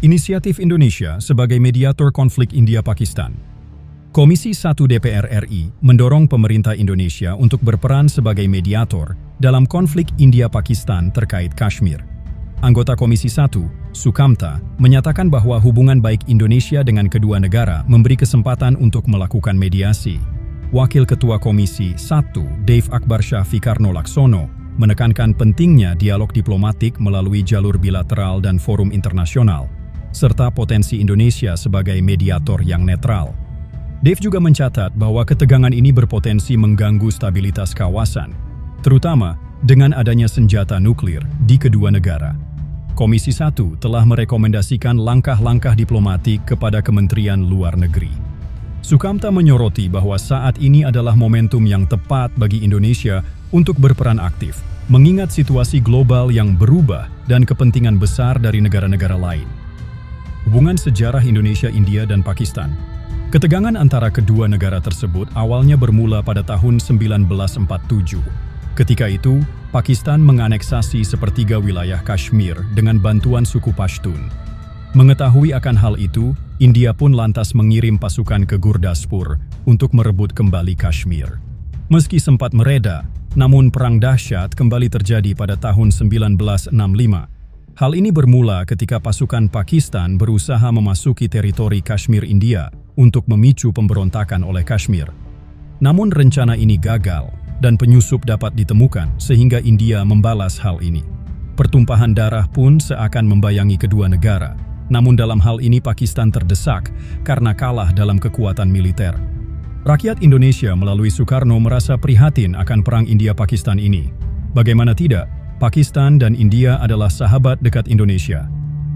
Inisiatif Indonesia sebagai mediator konflik India-Pakistan. Komisi 1 DPR RI mendorong pemerintah Indonesia untuk berperan sebagai mediator dalam konflik India-Pakistan terkait Kashmir. Anggota Komisi 1, Sukamta, menyatakan bahwa hubungan baik Indonesia dengan kedua negara memberi kesempatan untuk melakukan mediasi. Wakil Ketua Komisi 1, Dave Akbarsyah Fikarno Laksono, menekankan pentingnya dialog diplomatik melalui jalur bilateral dan forum internasional, serta potensi Indonesia sebagai mediator yang netral. Dave juga mencatat bahwa ketegangan ini berpotensi mengganggu stabilitas kawasan, terutama dengan adanya senjata nuklir di kedua negara. Komisi 1 telah merekomendasikan langkah-langkah diplomatik kepada Kementerian Luar Negeri. Sukamta menyoroti bahwa saat ini adalah momentum yang tepat bagi Indonesia untuk berperan aktif, mengingat situasi global yang berubah dan kepentingan besar dari negara-negara lain. Hubungan sejarah Indonesia, India, dan Pakistan. Ketegangan antara kedua negara tersebut awalnya bermula pada tahun 1947. Ketika itu, Pakistan menganeksasi sepertiga wilayah Kashmir dengan bantuan suku Pashtun. Mengetahui akan hal itu, India pun lantas mengirim pasukan ke Gurdaspur untuk merebut kembali Kashmir. Meski sempat mereda, namun perang dahsyat kembali terjadi pada tahun 1965. Hal ini bermula ketika pasukan Pakistan berusaha memasuki teritori Kashmir India untuk memicu pemberontakan oleh Kashmir. Namun rencana ini gagal dan penyusup dapat ditemukan sehingga India membalas hal ini. Pertumpahan darah pun seakan membayangi kedua negara. Namun dalam hal ini Pakistan terdesak karena kalah dalam kekuatan militer. Rakyat Indonesia melalui Soekarno merasa prihatin akan perang India-Pakistan ini. Bagaimana tidak? Pakistan dan India adalah sahabat dekat Indonesia.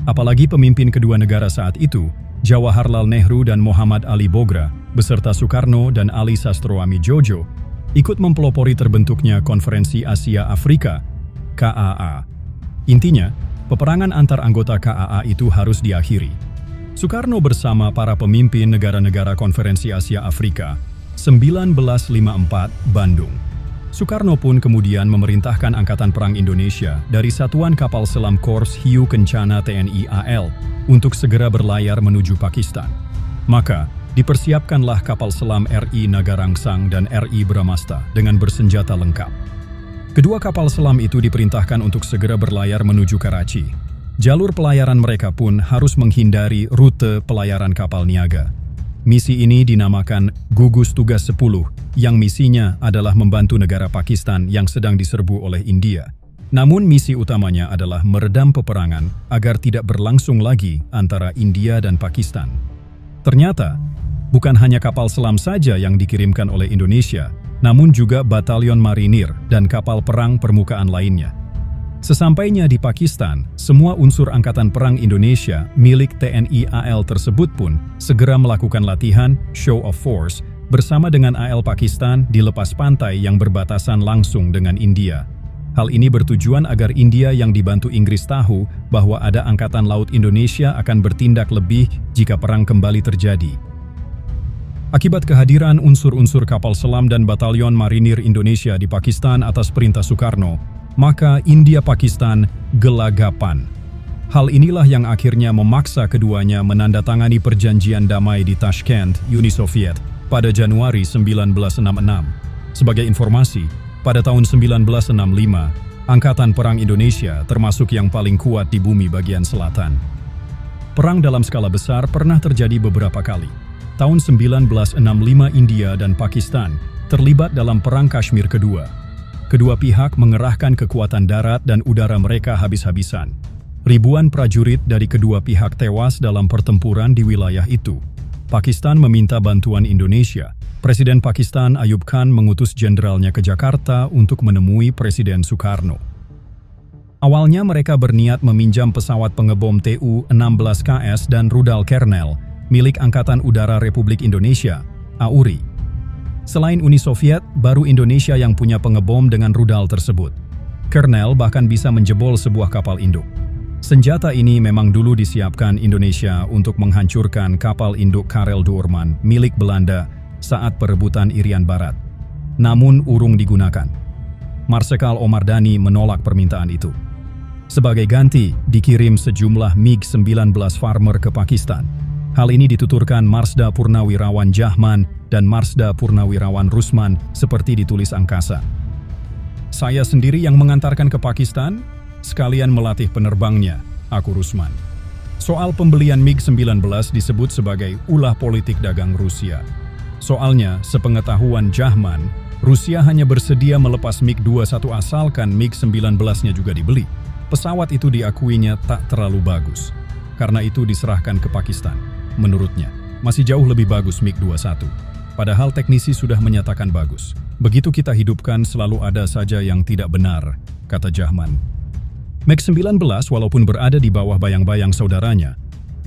Apalagi pemimpin kedua negara saat itu, Jawaharlal Nehru dan Muhammad Ali Bogra, beserta Soekarno dan Ali Sastroami Djojo, ikut mempelopori terbentuknya Konferensi Asia Afrika, KAA. Intinya, peperangan antar anggota KAA itu harus diakhiri. Soekarno bersama para pemimpin negara-negara Konferensi Asia Afrika, 1954, Bandung. Soekarno pun kemudian memerintahkan Angkatan Perang Indonesia dari Satuan Kapal Selam Korps Hiu Kencana TNI AL untuk segera berlayar menuju Pakistan. Maka, dipersiapkanlah kapal selam RI Nagarangsang dan RI Bramasta dengan bersenjata lengkap. Kedua kapal selam itu diperintahkan untuk segera berlayar menuju Karachi. Jalur pelayaran mereka pun harus menghindari rute pelayaran kapal niaga. Misi ini dinamakan Gugus Tugas 10, yang misinya adalah membantu negara Pakistan yang sedang diserbu oleh India. Namun misi utamanya adalah meredam peperangan agar tidak berlangsung lagi antara India dan Pakistan. Ternyata, bukan hanya kapal selam saja yang dikirimkan oleh Indonesia, namun juga batalion marinir dan kapal perang permukaan lainnya. Sesampainya di Pakistan, semua unsur Angkatan Perang Indonesia milik TNI AL tersebut pun segera melakukan latihan show of force bersama dengan AL Pakistan di lepas pantai yang berbatasan langsung dengan India. Hal ini bertujuan agar India yang dibantu Inggris tahu bahwa ada Angkatan Laut Indonesia akan bertindak lebih jika perang kembali terjadi. Akibat kehadiran unsur-unsur kapal selam dan batalion marinir Indonesia di Pakistan atas perintah Soekarno, maka India-Pakistan gelagapan. Hal inilah yang akhirnya memaksa keduanya menandatangani perjanjian damai di Tashkent, Uni Soviet, pada Januari 1966. Sebagai informasi, pada tahun 1965, Angkatan Perang Indonesia termasuk yang paling kuat di bumi bagian selatan. Perang dalam skala besar pernah terjadi beberapa kali. Tahun 1965 India dan Pakistan terlibat dalam Perang Kashmir kedua. Kedua pihak mengerahkan kekuatan darat dan udara mereka habis-habisan. Ribuan prajurit dari kedua pihak tewas dalam pertempuran di wilayah itu. Pakistan meminta bantuan Indonesia. Presiden Pakistan Ayub Khan mengutus jenderalnya ke Jakarta untuk menemui Presiden Soekarno. Awalnya mereka berniat meminjam pesawat pengebom Tu-16KS dan rudal Kernel milik Angkatan Udara Republik Indonesia, AURI. Selain Uni Soviet, baru Indonesia yang punya pengebom dengan rudal tersebut. Kernel bahkan bisa menjebol sebuah kapal induk. Senjata ini memang dulu disiapkan Indonesia untuk menghancurkan kapal induk Karel Doorman milik Belanda saat perebutan Irian Barat. Namun urung digunakan. Marsikal Omar Dhani menolak permintaan itu. Sebagai ganti, dikirim sejumlah MiG-19 Farmer ke Pakistan. Hal ini dituturkan Marsda Purnawirawan Jahman dan Marsda Purnawirawan Rusman seperti ditulis angkasa. Saya sendiri yang mengantarkan ke Pakistan, sekalian melatih penerbangnya, aku Rusman. Soal pembelian MiG-19 disebut sebagai ulah politik dagang Rusia. Soalnya, sepengetahuan Jahman, Rusia hanya bersedia melepas MiG-21 asalkan MiG-19-nya juga dibeli. Pesawat itu diakuinya tak terlalu bagus. Karena itu diserahkan ke Pakistan. Menurutnya, masih jauh lebih bagus MiG-21. Padahal teknisi sudah menyatakan bagus. Begitu kita hidupkan selalu ada saja yang tidak benar, kata Jahman. MiG-19 walaupun berada di bawah bayang-bayang saudaranya,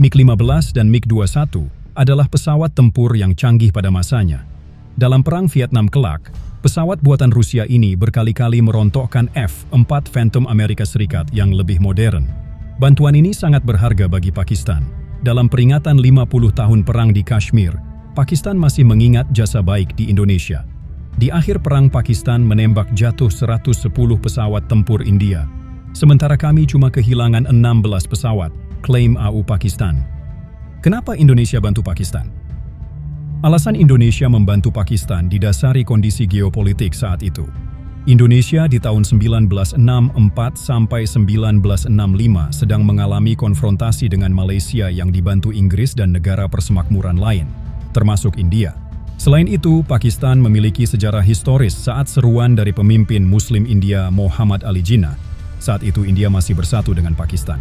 MiG-15 dan MiG-21 adalah pesawat tempur yang canggih pada masanya. Dalam Perang Vietnam kelak, pesawat buatan Rusia ini berkali-kali merontokkan F-4 Phantom Amerika Serikat yang lebih modern. Bantuan ini sangat berharga bagi Pakistan. Dalam peringatan 50 tahun perang di Kashmir, Pakistan masih mengingat jasa baik di Indonesia. Di akhir perang Pakistan menembak jatuh 110 pesawat tempur India. Sementara kami cuma kehilangan 16 pesawat, klaim AU Pakistan. Kenapa Indonesia bantu Pakistan? Alasan Indonesia membantu Pakistan didasari kondisi geopolitik saat itu. Indonesia di tahun 1964 sampai 1965 sedang mengalami konfrontasi dengan Malaysia yang dibantu Inggris dan negara persemakmuran lain, termasuk India. Selain itu, Pakistan memiliki sejarah historis saat seruan dari pemimpin Muslim India Muhammad Ali Jinnah. Saat itu India masih bersatu dengan Pakistan.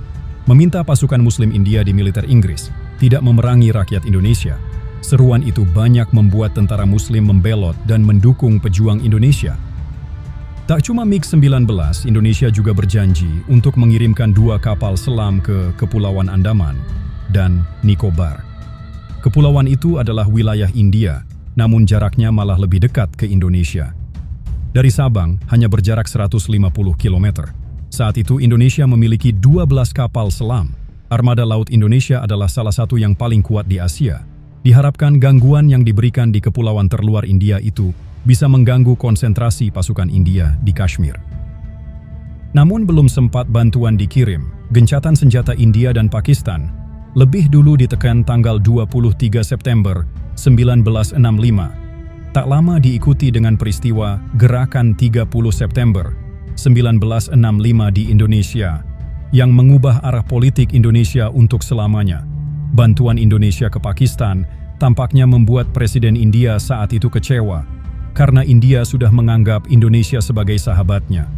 Meminta pasukan Muslim India di militer Inggris tidak memerangi rakyat Indonesia. Seruan itu banyak membuat tentara Muslim membelot dan mendukung pejuang Indonesia. Tak cuma MiG-19, Indonesia juga berjanji untuk mengirimkan 2 kapal selam ke Kepulauan Andaman dan Nicobar. Kepulauan itu adalah wilayah India, namun jaraknya malah lebih dekat ke Indonesia. Dari Sabang hanya berjarak 150 km. Saat itu Indonesia memiliki 12 kapal selam. Armada Laut Indonesia adalah salah satu yang paling kuat di Asia. Diharapkan gangguan yang diberikan di kepulauan terluar India itu bisa mengganggu konsentrasi pasukan India di Kashmir. Namun belum sempat bantuan dikirim, gencatan senjata India dan Pakistan lebih dulu ditekan tanggal 23 September 1965. Tak lama diikuti dengan peristiwa Gerakan 30 September 1965 di Indonesia yang mengubah arah politik Indonesia untuk selamanya. Bantuan Indonesia ke Pakistan tampaknya membuat Presiden India saat itu kecewa karena India sudah menganggap Indonesia sebagai sahabatnya.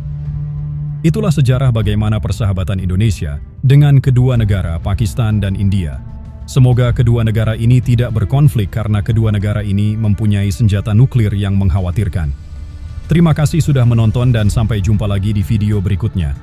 Itulah sejarah bagaimana persahabatan Indonesia dengan kedua negara Pakistan dan India. Semoga kedua negara ini tidak berkonflik karena kedua negara ini mempunyai senjata nuklir yang mengkhawatirkan. Terima kasih sudah menonton dan sampai jumpa lagi di video berikutnya.